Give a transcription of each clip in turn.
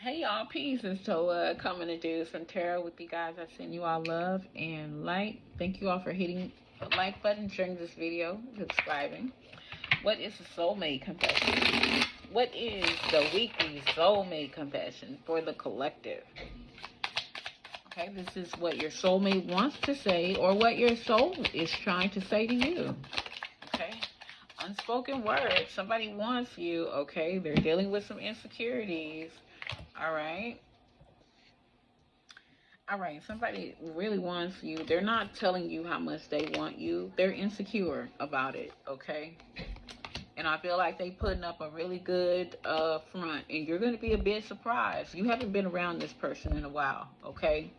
Hey y'all, peace. It's Toa coming to do some tarot with you guys. I send you all love and light. Thank you all for hitting the like button, sharing this video, subscribing. What is the soulmate confession? What is the weekly soulmate confession for the collective? Okay, this is what your soulmate wants to say or what your soul is trying to say to you. Okay, unspoken words. Somebody wants you. Okay, they're dealing with some insecurities. All right. All right. Somebody really wants you. They're not telling you how much they want you. They're insecure about it. Okay. And I feel like they putting up a really good front, and you're going to be a bit surprised. You haven't been around this person in a while. Okay.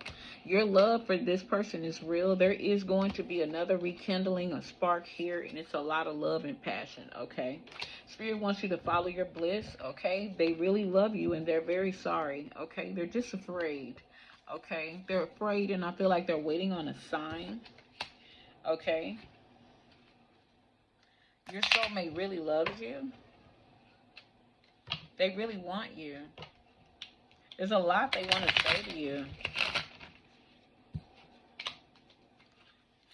Your love for this person is real. There is going to be another rekindling, a spark here, and it's a lot of love and passion. Okay. Spirit wants you to follow your bliss. Okay. They really love you, and they're very sorry. Okay. They're just afraid. Okay. They're afraid, and I feel like they're waiting on a sign. Okay. Your soulmate really loves you. They really want you. There's a lot they want to say to you.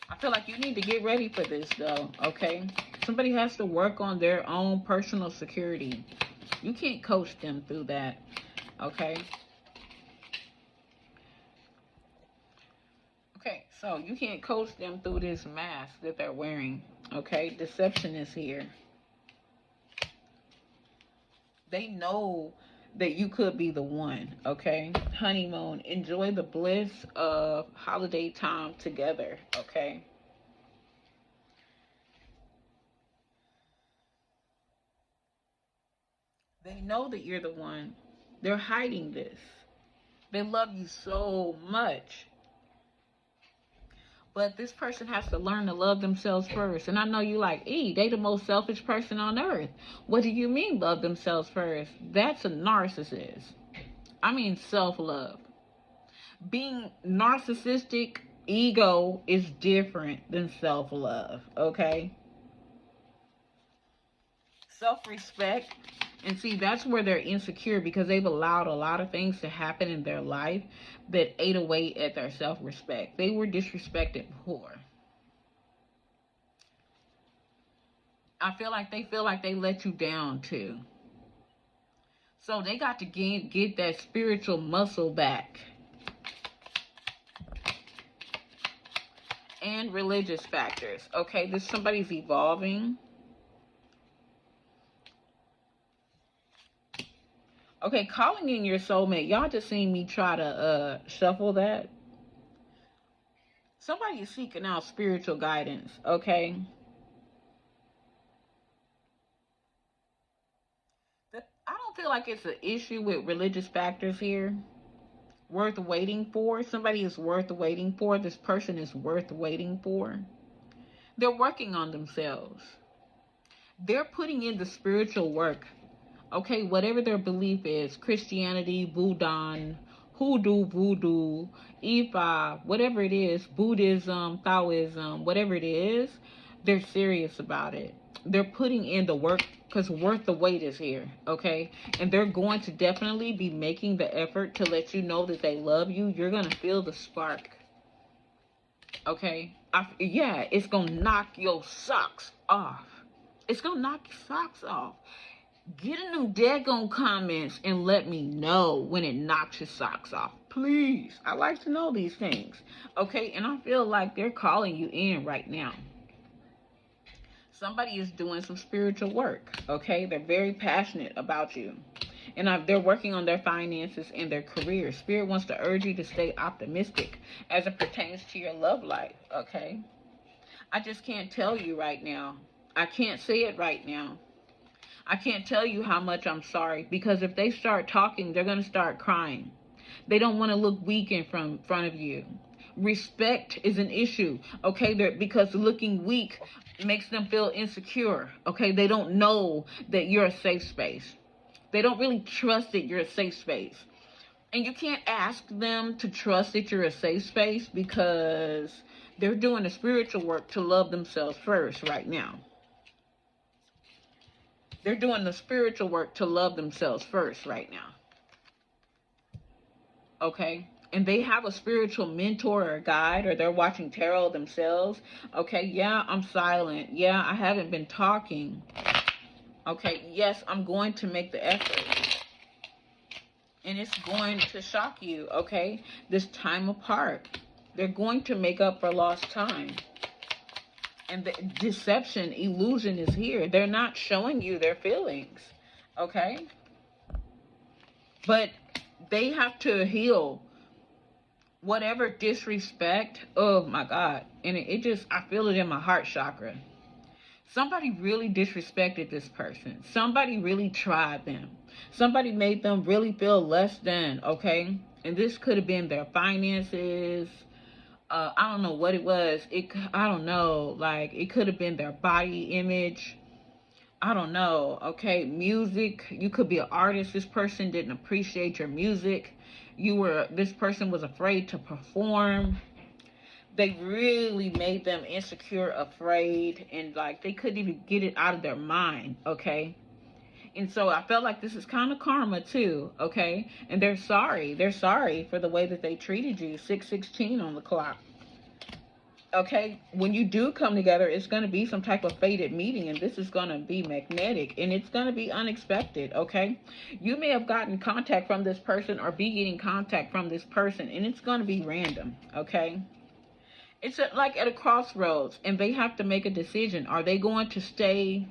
I feel like you need to get ready for this, though, okay? Somebody has to work on their own personal security. You can't coach them through that, okay? Okay, so you can't coach them through this mask that they're wearing, okay? Deception is here. They know that you could be the one, okay? Honeymoon. Enjoy the bliss of holiday time together, okay? They know that you're the one. They're hiding this. They love you so much. But this person has to learn to love themselves first. And I know you like, they the most selfish person on earth. What do you mean love themselves first? That's a narcissist. I mean self-love. Being narcissistic, ego is different than self-love, okay? Self-respect. And see, that's where they're insecure because they've allowed a lot of things to happen in their life that ate away at their self-respect. They were disrespected before. I feel like they let you down too. So they got to get that spiritual muscle back. And religious factors. Okay, this somebody's evolving. Okay, calling in your soulmate. Y'all just seen me try to shuffle that. Somebody is seeking out spiritual guidance, okay? I don't feel like it's an issue with religious factors here. Worth waiting for. Somebody is worth waiting for. This person is worth waiting for. They're working on themselves. They're putting in the spiritual work. Okay, whatever their belief is, Christianity, Buddhism, voodoo, Ifa, whatever it is, Buddhism, Taoism, whatever it is, they're serious about it. They're putting in the work because worth the wait is here, okay? And they're going to definitely be making the effort to let you know that they love you. You're going to feel the spark, okay? Yeah, it's going to knock your socks off. It's going to knock your socks off. Get in them daggone comments and let me know when it knocks your socks off. Please. I like to know these things. Okay, and I feel like they're calling you in right now. Somebody is doing some spiritual work. Okay, they're very passionate about you. And they're working on their finances and their career. Spirit wants to urge you to stay optimistic as it pertains to your love life. Okay, I just can't tell you right now. I can't say it right now. I can't tell you how much I'm sorry because if they start talking, they're going to start crying. They don't want to look weak in front of you. Respect is an issue, okay? Because looking weak makes them feel insecure, okay? They don't know that you're a safe space. They don't really trust that you're a safe space. And you can't ask them to trust that you're a safe space because they're doing the spiritual work to love themselves first right now. They're doing the spiritual work to love themselves first right now. okay? And they have a spiritual mentor or guide, or they're watching tarot themselves, okay? Yeah, I'm silent. Yeah, I haven't been talking. Okay, yes, I'm going to make the effort. And it's going to shock you, okay? This time apart. They're going to make up for lost time. And the deception, illusion is here. They're not showing you their feelings, okay? But they have to heal whatever disrespect. Oh my God. And it just, I feel it in my heart chakra. Somebody really disrespected this person. Somebody really tried them. Somebody made them really feel less than, okay? And this could have been their finances. I don't know what it was. I don't know. Like, it could have been their body image. I don't know. Okay, music. You could be an artist. This person didn't appreciate your music. This person was afraid to perform. They really made them insecure, afraid, and like they couldn't even get it out of their mind, okay? And so I felt like this is kind of karma too, okay? And they're sorry. They're sorry for the way that they treated you. 6:16 on the clock. Okay, when you do come together, it's going to be some type of fated meeting, and this is going to be magnetic, and it's going to be unexpected, okay? You may have gotten contact from this person or be getting contact from this person, and it's going to be random, okay? It's like at a crossroads, and they have to make a decision. Are they going to stay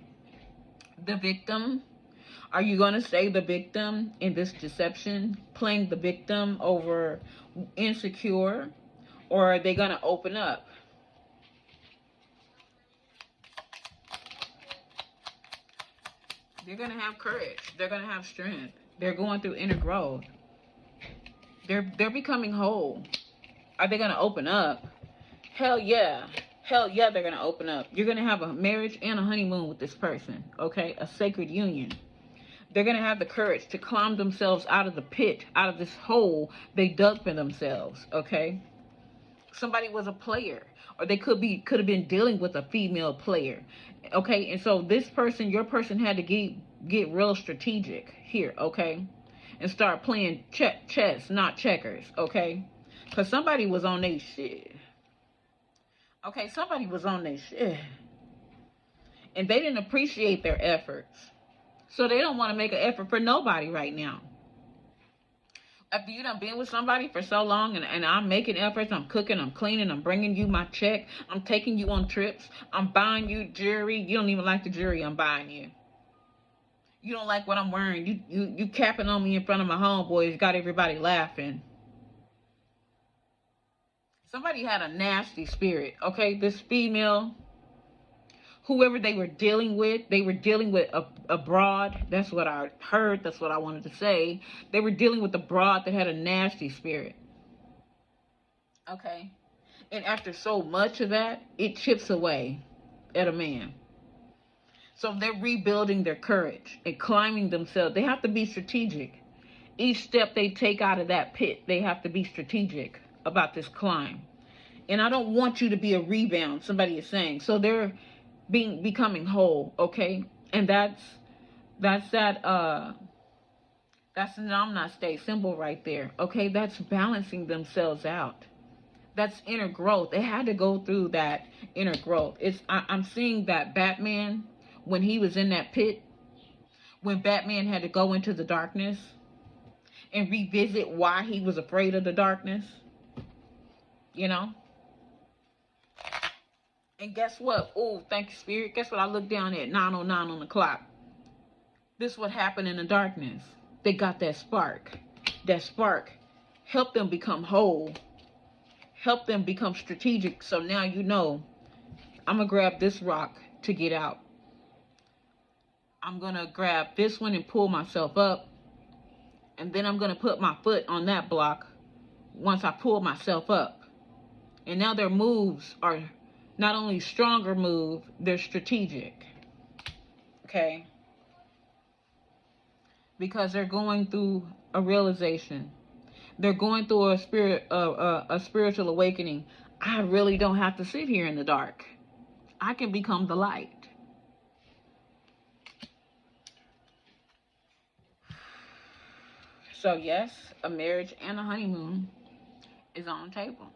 the victim? Are you going to stay the victim in this deception, playing the victim over insecure? Or are they going to open up? They're going to have courage. They're going to have strength. They're going through inner growth. They're becoming whole. Are they going to open up? Hell yeah. Hell yeah, they're going to open up. You're going to have a marriage and a honeymoon with this person, okay? A sacred union. They're going to have the courage to climb themselves out of the pit, out of this hole they dug for themselves, okay? Somebody was a player, or they could have been dealing with a female player, okay? And so this person, your person, had to get real strategic here, okay? And start playing chess, not checkers, okay? Because somebody was on their shit. Okay, somebody was on their shit. And they didn't appreciate their efforts. So they don't want to make an effort for nobody right now. After you done been with somebody for so long, and I'm making efforts, I'm cooking, I'm cleaning, I'm bringing you my check, I'm taking you on trips, I'm buying you jewelry. You don't even like the jewelry I'm buying you. You don't like what I'm wearing. You capping on me in front of my homeboys, got everybody laughing. Somebody had a nasty spirit, okay? This female, whoever they were dealing with a broad. That's what I heard. That's what I wanted to say. They were dealing with a broad that had a nasty spirit, okay? And after so much of that, it chips away at a man. So they're rebuilding their courage and climbing themselves. They have to be strategic. Each step they take out of that pit, they have to be strategic about this climb. And I don't want you to be a rebound, somebody is saying. So they're becoming whole, okay? And that's the Namna symbol right there, okay? That's balancing themselves out. That's inner growth. They had to go through that inner growth. I'm seeing that Batman, when he was in that pit, when Batman had to go into the darkness and revisit why he was afraid of the darkness, you know? And guess what? Oh, thank you, Spirit. Guess what? I looked down at 9:09 on the clock. This is what happened in the darkness. They got that spark. That spark helped them become whole. Helped them become strategic. So now you know, I'm going to grab this rock to get out. I'm going to grab this one and pull myself up. And then I'm going to put my foot on that block once I pull myself up. And now their moves are not only stronger move, they're strategic. Okay? Because they're going through a realization. They're going through a spiritual awakening. I really don't have to sit here in the dark. I can become the light. So yes, a marriage and a honeymoon is on the table.